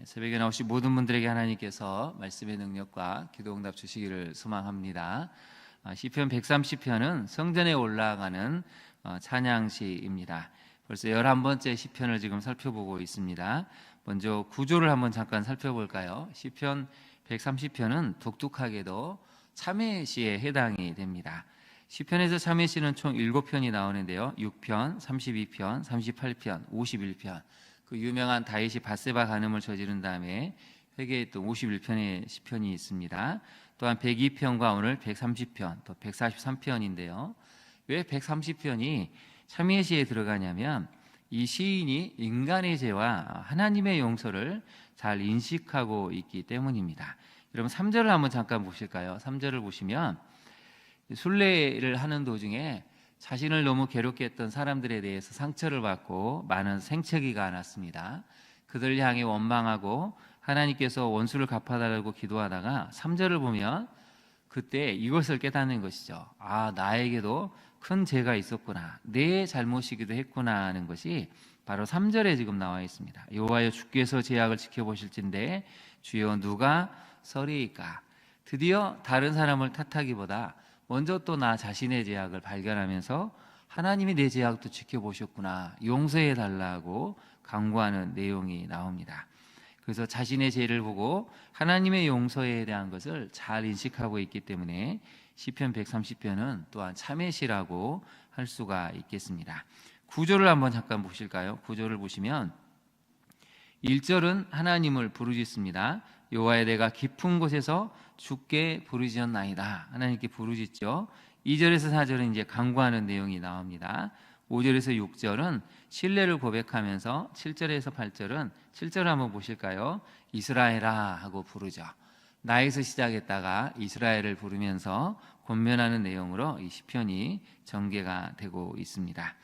새벽에 나오신 모든 분들에게 하나님께서 말씀의 능력과 기도 응답 주시기를 소망합니다. 시편 130편은 성전에 올라가는 찬양시입니다. 벌써 11번째 시편을 지금 살펴보고 있습니다. 먼저 구조를 한번 잠깐 살펴볼까요? 시편 130편은 독특하게도 참회시에 해당이 됩니다. 시편에서 참회시는 총 7편이 나오는데요. 6편, 32편, 38편, 51편. 그 유명한 다윗이 밧세바 간음을 저지른 다음에 회개했던 51편의 시편이 있습니다. 또한 102편과 오늘 130편, 또 143편인데요. 왜 130편이 참회시에 들어가냐면 이 시인이 인간의 죄와 하나님의 용서를 잘 인식하고 있기 때문입니다. 여러분 3절을 한번 잠깐 보실까요? 3절을 보시면 순례를 하는 도중에 자신을 너무 괴롭게 했던 사람들에 대해서 상처를 받고 많은 생채기가 났습니다. 그들을 향해 원망하고 하나님께서 원수를 갚아달라고 기도하다가 3절을 보면 그때 이것을 깨닫는 것이죠. 아, 나에게도 큰 죄가 있었구나, 내 잘못이기도 했구나 하는 것이 바로 3절에 지금 나와 있습니다. 여호와여, 주께서 제 악을 지켜보실진데 주여 누가 서리이까. 드디어 다른 사람을 탓하기보다 먼저 또 나 자신의 죄악을 발견하면서 하나님이 내 죄악도 지켜보셨구나, 용서해 달라고 간구하는 내용이 나옵니다. 그래서 자신의 죄를 보고 하나님의 용서에 대한 것을 잘 인식하고 있기 때문에 시편 130편은 또한 참회시라고 할 수가 있겠습니다. 구조를 한번 잠깐 보실까요? 구조를 보시면 1절은 하나님을 부르짖습니다. 여호와여, 내가 깊은 곳에서 주께 부르짖었나이다. 하나님께 부르짖죠. 2절에서 4절은 이제 간구하는 내용이 나옵니다. 5절에서 6절은 신뢰를 고백하면서 7절에서 8절은 7절 한번 보실까요? 이스라엘아 하고 부르죠. 나에서 시작했다가 이스라엘을 부르면서 권면하는 내용으로 이 시편이 전개가 되고 있습니다.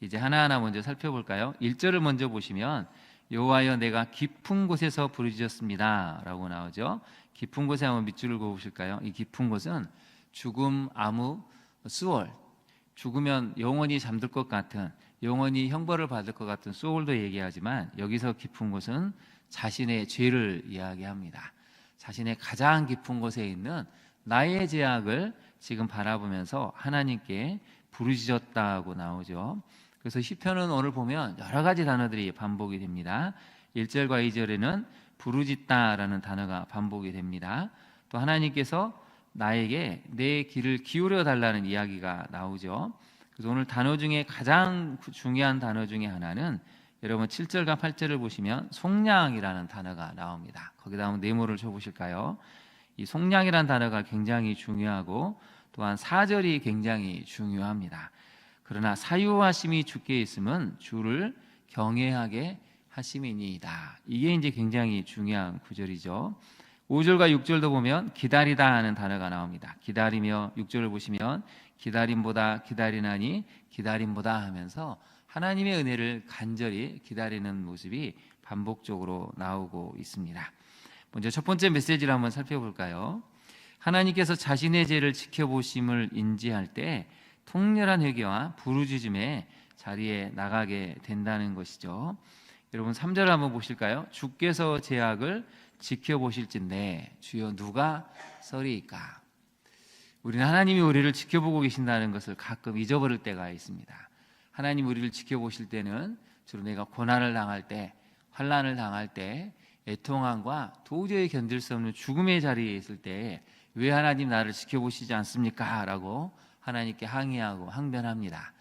이제 하나하나 먼저 살펴볼까요? 1절을 먼저 보시면 여호와여, 내가 깊은 곳에서 부르짖었습니다 라고 나오죠. 깊은 곳에 한번 밑줄을 그어보실까요? 이 깊은 곳은 죽음, 암흑, 수월, 죽으면 영원히 잠들 것 같은, 영원히 형벌을 받을 것 같은 수월도 얘기하지만 여기서 깊은 곳은 자신의 죄를 이야기합니다. 자신의 가장 깊은 곳에 있는 나의 죄악을 지금 바라보면서 하나님께 부르짖었다고 나오죠. 그래서 시편은 오늘 보면 여러 가지 단어들이 반복이 됩니다. 1절과 2절에는 부르짖다라는 단어가 반복이 됩니다. 또 하나님께서 나에게 내 귀를 기울여 달라는 이야기가 나오죠. 그래서 오늘 단어 중에 가장 중요한 단어 중에 하나는 여러분 7절과 8절을 보시면 속량이라는 단어가 나옵니다. 거기다 한번 네모를 쳐보실까요? 이 속량이라는 단어가 굉장히 중요하고 또한 4절이 굉장히 중요합니다. 그러나 사유하심이 주께 있으면 주를 경외하게 하심이니이다. 이게 이제 굉장히 중요한 구절이죠. 5절과 6절도 보면 기다리다 하는 단어가 나옵니다. 기다리며, 6절을 보시면 기다림보다 기다리나니 기다림보다 하면서 하나님의 은혜를 간절히 기다리는 모습이 반복적으로 나오고 있습니다. 먼저 첫 번째 메시지를 한번 살펴볼까요? 하나님께서 자신의 죄를 지켜보심을 인지할 때 통렬한 회개와 부르짖음의 자리에 나가게 된다는 것이죠. 여러분 3절 한번 보실까요? 주께서 제 악을 지켜보실진데 주여 누가 서리이까. 우리는 하나님이 우리를 지켜보고 계신다는 것을 가끔 잊어버릴 때가 있습니다. 하나님 우리를 지켜보실 때는 주로 내가 고난을 당할 때, 환난을 당할 때, 애통함과 도저히 견딜 수 없는 죽음의 자리에 있을 때 왜 하나님 나를 지켜보시지 않습니까? 라고 하나님께 항의하고 항변합니다.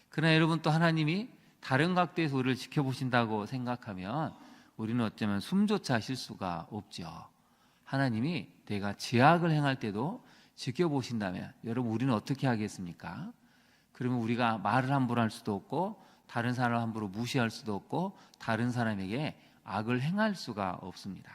그러나 여러분 또 하나님이 다른 각도에서 우리를 지켜보신다고 생각하면 우리는 어쩌면 숨조차 쉴 수가 없죠. 하나님이 내가 죄악을 행할 때도 지켜보신다면 여러분 우리는 어떻게 하겠습니까? 그러면 우리가 말을 함부로 할 수도 없고 다른 사람을 함부로 무시할 수도 없고 다른 사람에게 악을 행할 수가 없습니다.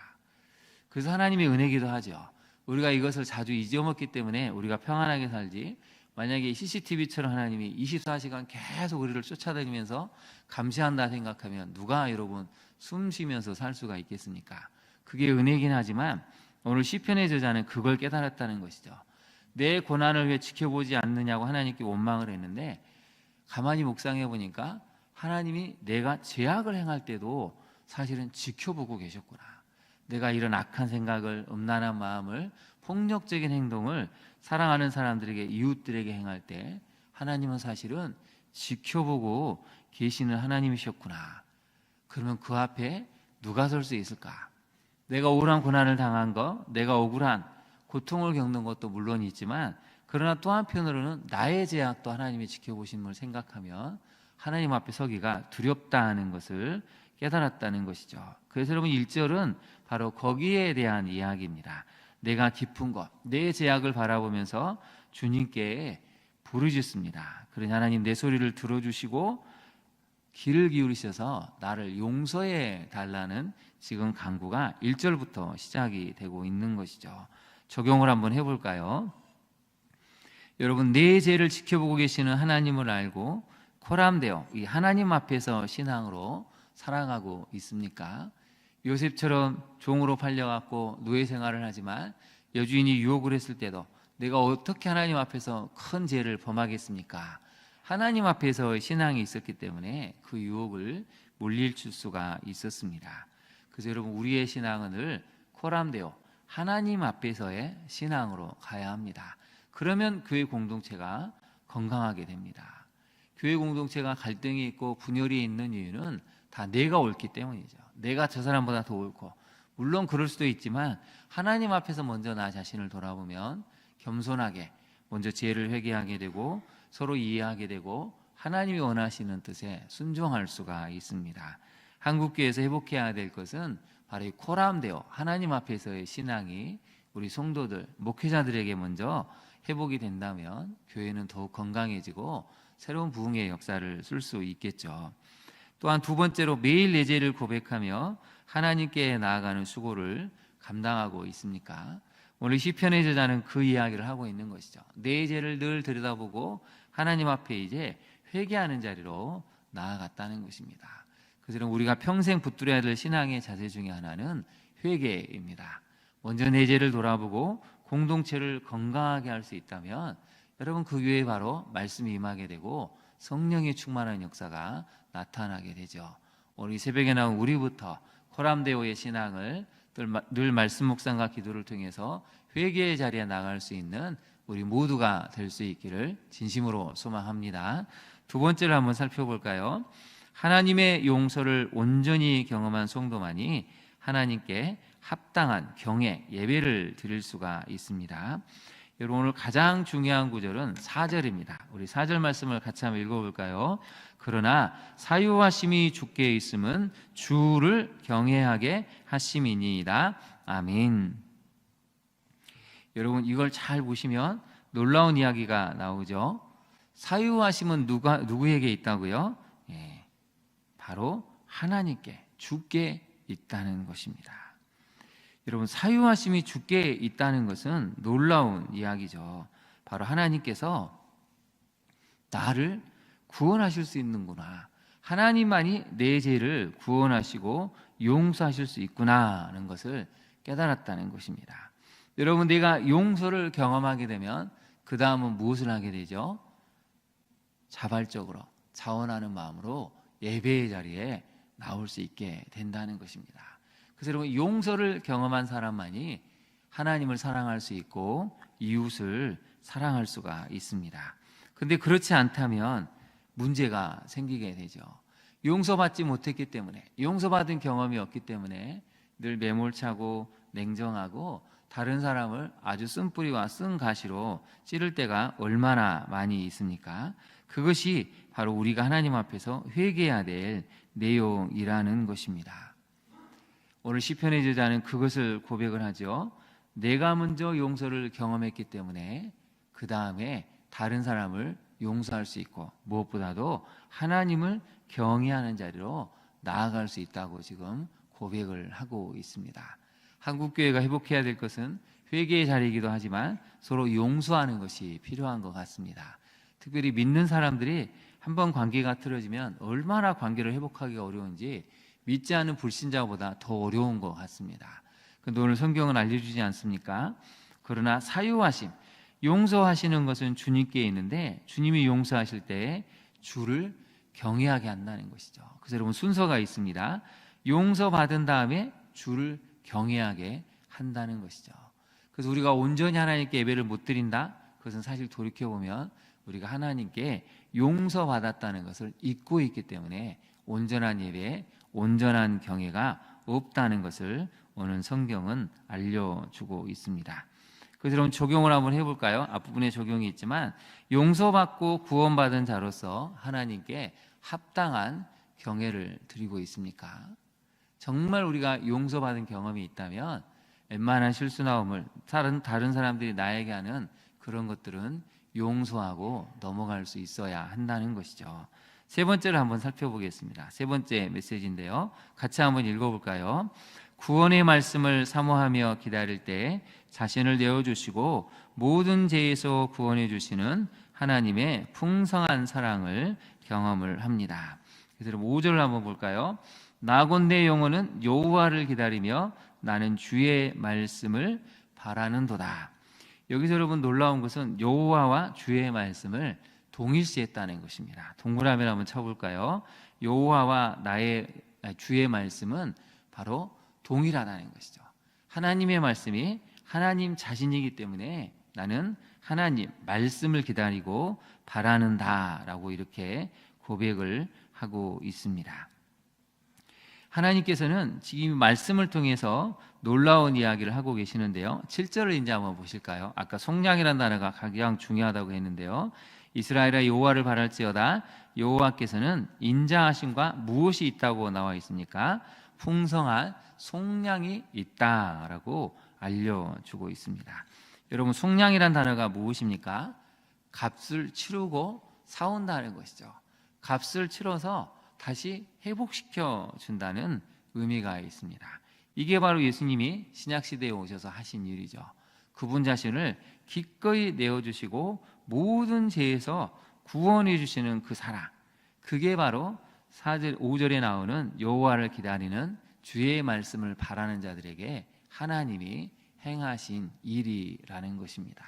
그래서 하나님의 은혜기도 하죠. 우리가 이것을 자주 잊어먹기 때문에 우리가 평안하게 살지, 만약에 CCTV처럼 하나님이 24시간 계속 우리를 쫓아다니면서 감시한다 생각하면 누가 여러분 숨 쉬면서 살 수가 있겠습니까? 그게 은혜긴 하지만 오늘 시편의 저자는 그걸 깨달았다는 것이죠. 내 고난을 왜 지켜보지 않느냐고 하나님께 원망을 했는데 가만히 묵상해 보니까 하나님이 내가 죄악을 행할 때도 사실은 지켜보고 계셨구나. 내가 이런 악한 생각을, 음란한 마음을, 폭력적인 행동을 사랑하는 사람들에게, 이웃들에게 행할 때 하나님은 사실은 지켜보고 계시는 하나님이셨구나. 그러면 그 앞에 누가 설 수 있을까? 내가 억울한 고난을 당한 것, 내가 억울한 고통을 겪는 것도 물론 있지만, 그러나 또 한편으로는 나의 죄악도 하나님이 지켜보시는 걸 생각하면 하나님 앞에 서기가 두렵다는 것을 깨달았다는 것이죠. 그래서 여러분 1절은 바로 거기에 대한 이야기입니다. 내가 깊은 것, 내 죄악을 바라보면서 주님께 부르짖습니다. 그러니 하나님 내 소리를 들어주시고 귀를 기울이셔서 나를 용서해 달라는 지금 간구가 1절부터 시작이 되고 있는 것이죠. 적용을 한번 해볼까요? 여러분, 내 죄를 지켜보고 계시는 하나님을 알고 코람되어 이 하나님 앞에서 신앙으로 살아가고 있습니까? 요셉처럼 종으로 팔려갖고 노예 생활을 하지만 여주인이 유혹을 했을 때도 내가 어떻게 하나님 앞에서 큰 죄를 범하겠습니까? 하나님 앞에서 신앙이 있었기 때문에 그 유혹을 물리칠 수가 있었습니다. 그래서 여러분, 우리의 신앙은 늘 코람되어 하나님 앞에서의 신앙으로 가야 합니다. 그러면 교회 공동체가 건강하게 됩니다. 교회 공동체가 갈등이 있고 분열이 있는 이유는 다 내가 옳기 때문이죠. 내가 저 사람보다 더 옳고, 물론 그럴 수도 있지만 하나님 앞에서 먼저 나 자신을 돌아보면 겸손하게 먼저 죄를 회개하게 되고 서로 이해하게 되고 하나님이 원하시는 뜻에 순종할 수가 있습니다. 한국교회에서 회복해야 될 것은 바로 이 코람되어 하나님 앞에서의 신앙이 우리 성도들, 목회자들에게 먼저 회복이 된다면 교회는 더욱 건강해지고 새로운 부흥의 역사를 쓸 수 있겠죠. 또한 두 번째로 매일 내 죄를 고백하며 하나님께 나아가는 수고를 감당하고 있습니까? 오늘 시편의 저자는 그 이야기를 하고 있는 것이죠. 내 죄를 늘 들여다보고 하나님 앞에 이제 회개하는 자리로 나아갔다는 것입니다. 그래서 우리가 평생 붙들어야 될 신앙의 자세 중에 하나는 회개입니다. 먼저 내 죄를 돌아보고 공동체를 건강하게 할 수 있다면 여러분, 그 교회에 바로 말씀이 임하게 되고 성령이 충만한 역사가 나타나게 되죠. 오늘 이 새벽에 나온 우리부터 코람데오의 신앙을 늘 말씀 묵상과 기도를 통해서 회개의 자리에 나갈 수 있는 우리 모두가 될 수 있기를 진심으로 소망합니다. 두 번째를 한번 살펴볼까요? 하나님의 용서를 온전히 경험한 성도만이 하나님께 합당한 경외, 예배를 드릴 수가 있습니다. 여러분, 오늘 가장 중요한 구절은 4절입니다. 우리 4절 말씀을 같이 한번 읽어볼까요? 그러나 사유하심이 주께 있음은 주를 경외하게 하심이니이다. 아멘. 여러분, 이걸 잘 보시면 놀라운 이야기가 나오죠. 사유하심은 누구에게 있다고요? 바로 하나님께, 주께 있다는 것입니다. 여러분, 사유하심이 주께 있다는 것은 놀라운 이야기죠. 바로 하나님께서 나를 구원하실 수 있는구나, 하나님만이 내 죄를 구원하시고 용서하실 수 있구나 하는 것을 깨달았다는 것입니다. 여러분, 내가 용서를 경험하게 되면 그 다음은 무엇을 하게 되죠? 자발적으로 자원하는 마음으로 예배의 자리에 나올 수 있게 된다는 것입니다. 그래서 여러분, 용서를 경험한 사람만이 하나님을 사랑할 수 있고 이웃을 사랑할 수가 있습니다. 그런데 그렇지 않다면 문제가 생기게 되죠. 용서받지 못했기 때문에, 용서받은 경험이 없기 때문에 늘 매몰차고 냉정하고 다른 사람을 아주 쓴뿌리와 쓴 가시로 찌를 때가 얼마나 많이 있습니까? 그것이 바로 우리가 하나님 앞에서 회개해야 될 내용이라는 것입니다. 오늘 시편의 저자는 그것을 고백을 하죠. 내가 먼저 용서를 경험했기 때문에 그 다음에 다른 사람을 용서할 수 있고 무엇보다도 하나님을 경외하는 자리로 나아갈 수 있다고 지금 고백을 하고 있습니다. 한국교회가 회복해야 될 것은 회개의 자리이기도 하지만 서로 용서하는 것이 필요한 것 같습니다. 특별히 믿는 사람들이 한번 관계가 틀어지면 얼마나 관계를 회복하기가 어려운지 믿지 않는 불신자보다 더 어려운 것 같습니다. 그런데 오늘 성경은 알려주지 않습니까? 그러나 사유하심, 용서하시는 것은 주님께 있는데 주님이 용서하실 때 주를 경외하게 한다는 것이죠. 그래서 여러분, 순서가 있습니다. 용서받은 다음에 주를 경외하게 한다는 것이죠. 그래서 우리가 온전히 하나님께 예배를 못 드린다? 그것은 사실 돌이켜보면 우리가 하나님께 용서받았다는 것을 잊고 있기 때문에 온전한 예배, 온전한 경외가 없다는 것을 오늘 성경은 알려주고 있습니다. 그래서 여러분 적용을 한번 해볼까요? 앞부분에 적용이 있지만 용서받고 구원받은 자로서 하나님께 합당한 경외를 드리고 있습니까? 정말 우리가 용서받은 경험이 있다면 웬만한 실수 나옴을 다른 사람들이 나에게 하는 그런 것들은 용서하고 넘어갈 수 있어야 한다는 것이죠. 세 번째를 한번 살펴보겠습니다. 세 번째 메시지인데요. 같이 한번 읽어볼까요? 구원의 말씀을 사모하며 기다릴 때 자신을 내어주시고 모든 죄에서 구원해 주시는 하나님의 풍성한 사랑을 경험을 합니다. 그래서 5절을 한번 볼까요? 나곤 내 영혼은 여호와를 기다리며 나는 주의 말씀을 바라는도다. 여기서 여러분 놀라운 것은 여호와와 주의 말씀을 동일시했다는 것입니다. 동그라미를 한번 쳐볼까요? 여호와와 주의 말씀은 바로 동일하다는 것이죠. 하나님의 말씀이 하나님 자신이기 때문에 나는 하나님 말씀을 기다리고 바라는다라고 이렇게 고백을 하고 있습니다. 하나님께서는 지금 말씀을 통해서 놀라운 이야기를 하고 계시는데요. 7절을 이제 한번 보실까요? 아까 속량이라는 단어가 가장 중요하다고 했는데요. 이스라엘아 여호와를 바랄지어다. 여호와께서는 인자하심과 무엇이 있다고 나와 있습니까? 풍성한 속량이 있다라고 알려주고 있습니다. 여러분 속량이라는 단어가 무엇입니까? 값을 치르고 사온다는 것이죠. 값을 치러서 다시 회복시켜 준다는 의미가 있습니다. 이게 바로 예수님이 신약시대에 오셔서 하신 일이죠. 그분 자신을 기꺼이 내어주시고 모든 죄에서 구원해 주시는 그 사랑, 그게 바로 4절, 5절에 나오는 여호와를 기다리는 주의 말씀을 바라는 자들에게 하나님이 행하신 일이라는 것입니다.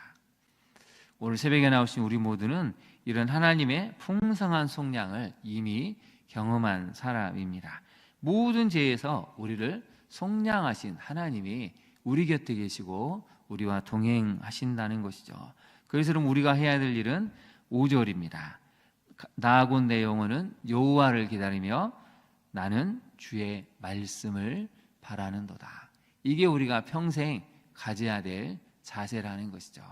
오늘 새벽에 나오신 우리 모두는 이런 하나님의 풍성한 속량을 이미 경험한 사람입니다. 모든 죄에서 우리를 속량하신 하나님이 우리 곁에 계시고 우리와 동행하신다는 것이죠. 그래서 그럼 우리가 해야 될 일은 5절입니다. 나아곤 내 영혼은 여호와를 기다리며 나는 주의 말씀을 바라는도다. 이게 우리가 평생 가져야 될 자세라는 것이죠.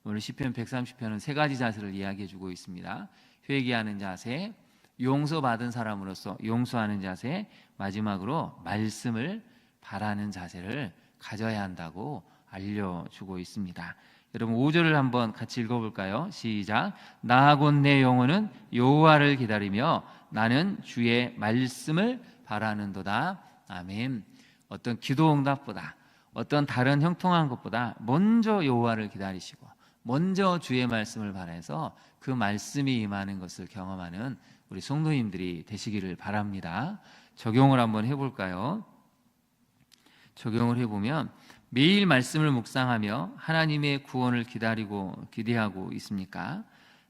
오늘 시편 130편은 세 가지 자세를 이야기해 주고 있습니다. 회개하는 자세, 용서받은 사람으로서 용서하는 자세, 마지막으로 말씀을 바라는 자세를 가져야 한다고 알려주고 있습니다. 여러분 5절을 한번 같이 읽어볼까요? 시작. 나아곤 내 영혼은 여호와를 기다리며 나는 주의 말씀을 바라는도다. 아멘. 어떤 기도 응답보다 어떤 다른 형통한 것보다 먼저 여호와를 기다리시고 먼저 주의 말씀을 바라서 그 말씀이 임하는 것을 경험하는 우리 성도님들이 되시기를 바랍니다. 적용을 한번 해볼까요? 적용을 해보면 매일 말씀을 묵상하며 하나님의 구원을 기대하고 있습니까?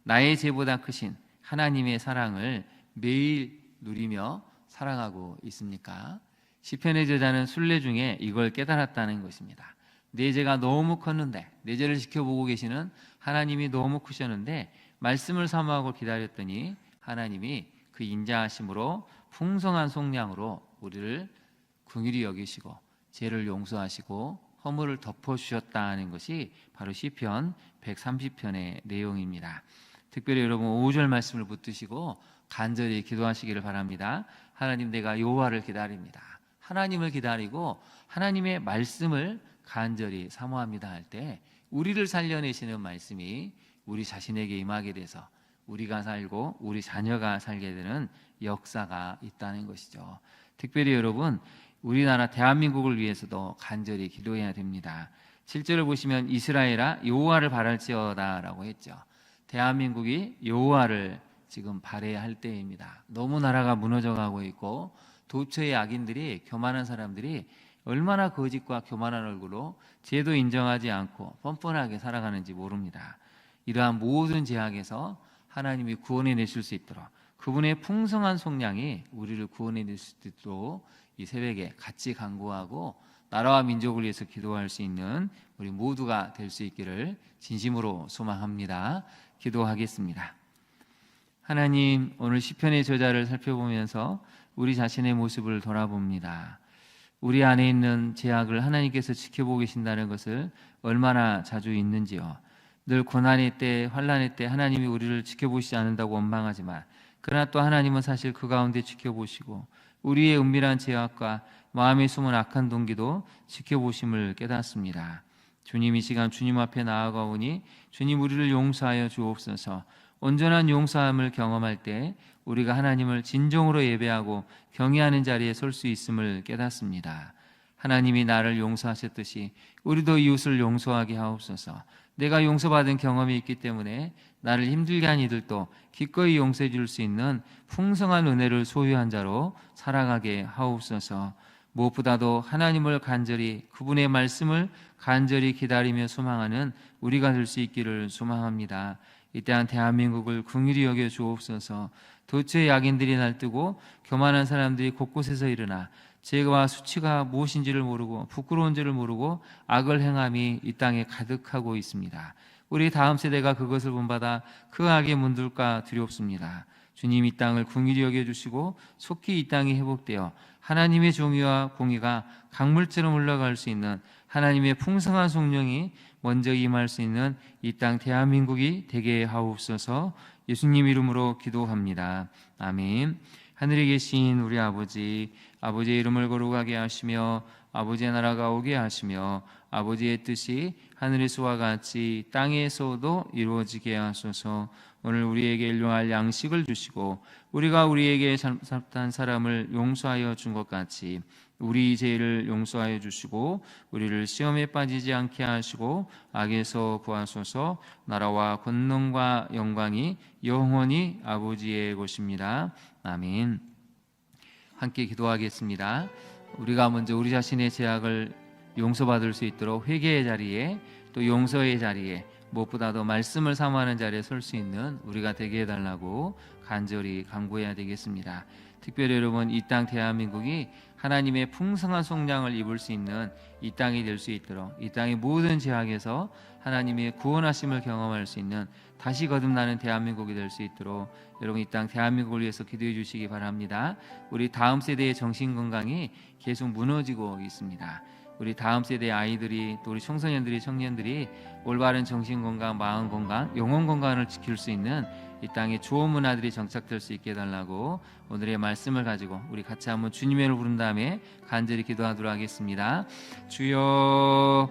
나의 죄보다 크신 하나님의 사랑을 매일 누리며 살아가고 있습니까? 시편의 저자는 순례 중에 이걸 깨달았다는 것입니다. 내 죄가 너무 컸는데, 내 죄를 지켜보고 계시는 하나님이 너무 크셨는데 말씀을 사모하고 기다렸더니 하나님이 그 인자하심으로 풍성한 속량으로 우리를 긍휼히 여기시고 죄를 용서하시고 허물을 덮어주셨다는 것이 바로 시편 130편의 내용입니다. 특별히 여러분 5절 말씀을 붙드시고 간절히 기도하시기를 바랍니다. 하나님, 내가 여호와를 기다립니다. 하나님을 기다리고 하나님의 말씀을 간절히 사모합니다 할 때 우리를 살려내시는 말씀이 우리 자신에게 임하게 돼서 우리가 살고 우리 자녀가 살게 되는 역사가 있다는 것이죠. 특별히 여러분 우리나라 대한민국을 위해서도 간절히 기도해야 됩니다. 7절을 보시면 이스라엘아 여호와를 바랄지어다 라고 했죠. 대한민국이 여호와를 지금 바라야 할 때입니다. 너무 나라가 무너져가고 있고 도처의 악인들이, 교만한 사람들이 얼마나 거짓과 교만한 얼굴로 죄도 인정하지 않고 뻔뻔하게 살아가는지 모릅니다. 이러한 모든 죄악에서 하나님이 구원해 내실 수 있도록 그분의 풍성한 속량이 우리를 구원해 낼 수 있도록 이 새벽에 같이 간구하고 나라와 민족을 위해서 기도할 수 있는 우리 모두가 될 수 있기를 진심으로 소망합니다. 기도하겠습니다. 하나님, 오늘 시편의 저자를 살펴보면서 우리 자신의 모습을 돌아봅니다. 우리 안에 있는 죄악을 하나님께서 지켜보고 계신다는 것을 얼마나 자주 있는지요. 늘 고난의 때, 환난의 때 하나님이 우리를 지켜보시지 않는다고 원망하지만, 그러나 또 하나님은 사실 그 가운데 지켜보시고 우리의 은밀한 죄악과 마음에 숨은 악한 동기도 지켜보심을 깨닫습니다. 주님, 이 시간 주님 앞에 나아가오니 주님, 우리를 용서하여 주옵소서. 온전한 용서함을 경험할 때 우리가 하나님을 진정으로 예배하고 경외하는 자리에 설 수 있음을 깨닫습니다. 하나님이 나를 용서하셨듯이 우리도 이웃을 용서하게 하옵소서. 내가 용서받은 경험이 있기 때문에 나를 힘들게 한 이들도 기꺼이 용서해 줄 수 있는 풍성한 은혜를 소유한 자로 살아가게 하옵소서. 무엇보다도 하나님을 간절히, 그분의 말씀을 간절히 기다리며 소망하는 우리가 될 수 있기를 소망합니다. 이 때한 대한민국을 긍휼히 여겨 주옵소서. 도처에 악인들이 날뛰고 교만한 사람들이 곳곳에서 일어나 죄와 수치가 무엇인지를 모르고 부끄러운 줄을 모르고 악을 행함이 이 땅에 가득하고 있습니다. 우리 다음 세대가 그것을 본받아 그 악에 문들까 두렵습니다. 주님, 이 땅을 긍휼히 여겨주시고 속히 이 땅이 회복되어 하나님의 정의와 공의가 강물처럼 흘러갈 수 있는 하나님의 풍성한 성령이 먼저 임할 수 있는 이 땅 대한민국이 되게 하옵소서. 예수님 이름으로 기도합니다. 아멘. 하늘에 계신 우리 아버지, 아버지의 이름을 거룩하게 하시며 아버지의 나라가 오게 하시며 아버지의 뜻이 하늘에서와 같이 땅에서도 이루어지게 하소서. 오늘 우리에게 일용할 양식을 주시고 우리가 우리에게 잘못한 사람을 용서하여 준 것 같이 우리 죄를 용서하여 주시고 우리를 시험에 빠지지 않게 하시고 악에서 구하소서. 나라와 권능과 영광이 영원히 아버지의 것입니다. 아멘. 함께 기도하겠습니다. 우리가 먼저 우리 자신의 죄악을 용서받을 수 있도록 회개의 자리에, 또 용서의 자리에, 무엇보다도 말씀을 사모하는 자리에 설 수 있는 우리가 되게 해달라고 간절히 간구해야 되겠습니다. 특별히 여러분, 이 땅 대한민국이 하나님의 풍성한 속량을 입을 수 있는 이 땅이 될 수 있도록, 이 땅의 모든 죄악에서 하나님의 구원하심을 경험할 수 있는 다시 거듭나는 대한민국이 될 수 있도록 여러분, 이 땅 대한민국을 위해서 기도해 주시기 바랍니다. 우리 다음 세대의 정신건강이 계속 무너지고 있습니다. 우리 다음 세대의 아이들이, 또 우리 청소년들이, 청년들이 올바른 정신건강, 마음건강, 영혼건강을 지킬 수 있는 이 땅에 좋은 문화들이 정착될 수 있게 해달라고 오늘의 말씀을 가지고 우리 같이 한번 주님의 이름을 부른 다음에 간절히 기도하도록 하겠습니다. 주여